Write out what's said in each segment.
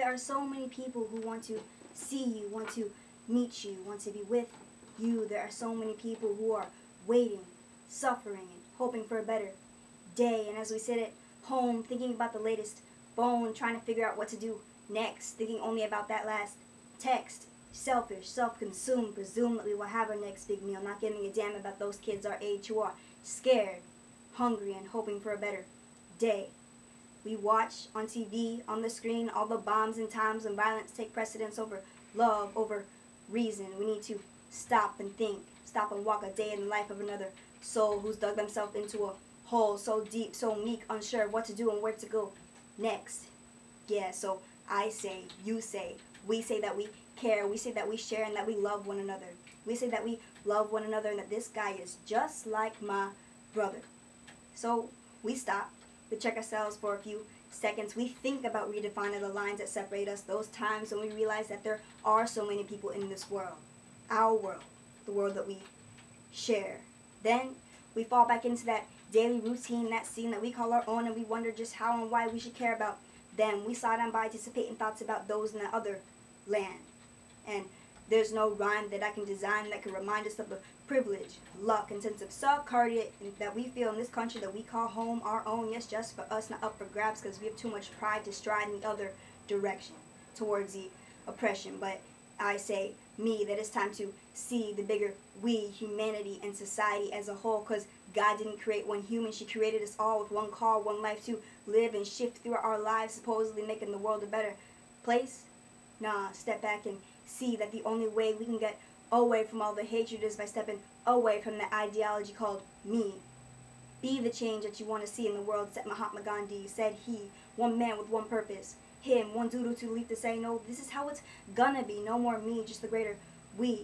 there are so many people who want to see you, want to meet you, want to be with you. There are so many people who are waiting, suffering, and hoping for a better day. And as we sit at home thinking about the latest phone, trying to figure out what to do next, thinking only about that last text, selfish, self-consumed, presume that we will have our next big meal, not giving a damn about those kids our age who are scared, hungry, and hoping for a better day. We watch on TV, on the screen, all the bombs and times when violence take precedence over love, over reason. We need to stop and think, stop and walk a day in the life of another soul who's dug themselves into a hole so deep, so meek, unsure of what to do and where to go next. Yeah, so I say, you say, we say that we care, we say that we share, and that we love one another. We say that we love one another and that this guy is just like my brother. So we stop, we check ourselves for a few seconds. We think about redefining the lines that separate us, those times when we realize that there are so many people in this world, our world, the world that we share. Then we fall back into that daily routine, that scene that we call our own, and we wonder just how and why we should care about them. We slide on by anticipating thoughts about those in that other land. And there's no rhyme that I can design that can remind us of the privilege, luck, and sense of security that we feel in this country that we call home, our own. Yes, just for us, not up for grabs, because we have too much pride to stride in the other direction towards the oppression. But I say, me, that it's time to see the bigger we, humanity, and society as a whole, because God didn't create one human. She created us all with one call, one life to live and shift through our lives, supposedly making the world a better place. Nah, step back and see that the only way we can get away from all the hatred is by stepping away from the ideology called me. Be the change that you want to see in the world, said Mahatma Gandhi. Said he, one man with one purpose. Him, one doodle to leap to say, no, this is how it's gonna be. No more me, just the greater we.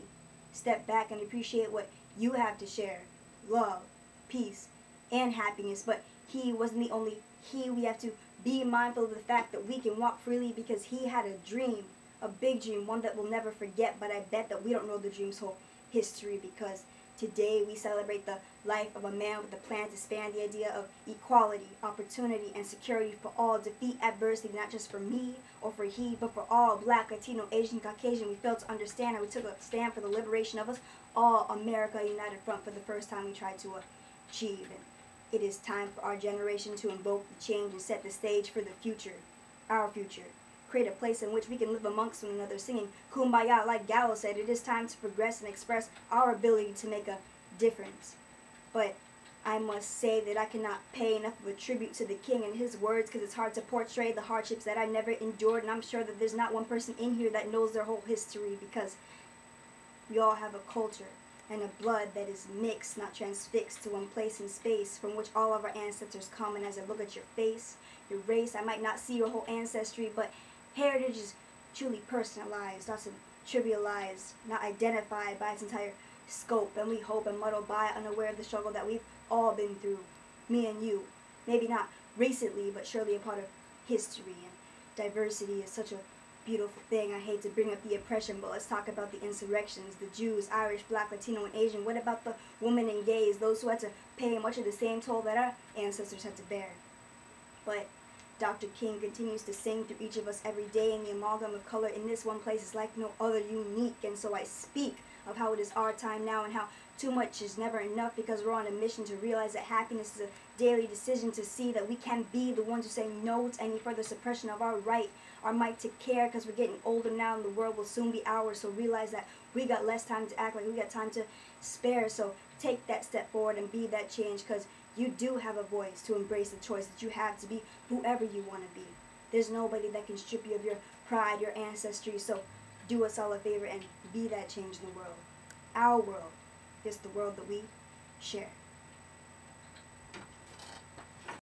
Step back and appreciate what you have to share. Love, peace, and happiness. But he wasn't the only he. We have to be mindful of the fact that we can walk freely because he had a dream. A big dream, one that we'll never forget, but I bet that we don't know the dream's whole history, because today we celebrate the life of a man with a plan to span the idea of equality, opportunity, and security for all, defeat adversity, not just for me or for he, but for all, Black, Latino, Asian, Caucasian. We failed to understand how we took a stand for the liberation of us all, America, a united front for the first time we tried to achieve. And it is time for our generation to invoke the change and set the stage for the future, our future. Create a place in which we can live amongst one another, singing Kumbaya. Like Gallo said, it is time to progress and express our ability to make a difference. But I must say that I cannot pay enough of a tribute to the king and his words, because it's hard to portray the hardships that I never endured, and I'm sure that there's not one person in here that knows their whole history, because we all have a culture and a blood that is mixed, not transfixed, to one place in space from which all of our ancestors come. And as I look at your face, your race, I might not see your whole ancestry, but heritage is truly personalized, often trivialized, not identified by its entire scope, and we hope and muddle by, unaware of the struggle that we've all been through, me and you. Maybe not recently, but surely a part of history. And diversity is such a beautiful thing. I hate to bring up the oppression, but let's talk about the insurrections, the Jews, Irish, Black, Latino, and Asian. What about the women and gays, those who had to pay much of the same toll that our ancestors had to bear? But Dr. King continues to sing through each of us every day, and the amalgam of color in this one place is like no other, unique. And so I speak of how it is our time now, and how too much is never enough, because we're on a mission to realize that happiness is a daily decision, to see that we can be the ones who say no to any further suppression of our right, our might to care, because we're getting older now and the world will soon be ours. So realize that we got less time to act like we got time to spare. So take that step forward and be that change, because you do have a voice to embrace the choice that you have to be whoever you want to be. There's nobody that can strip you of your pride, your ancestry. So do us all a favor and be that change in the world. Our world is the world that we share.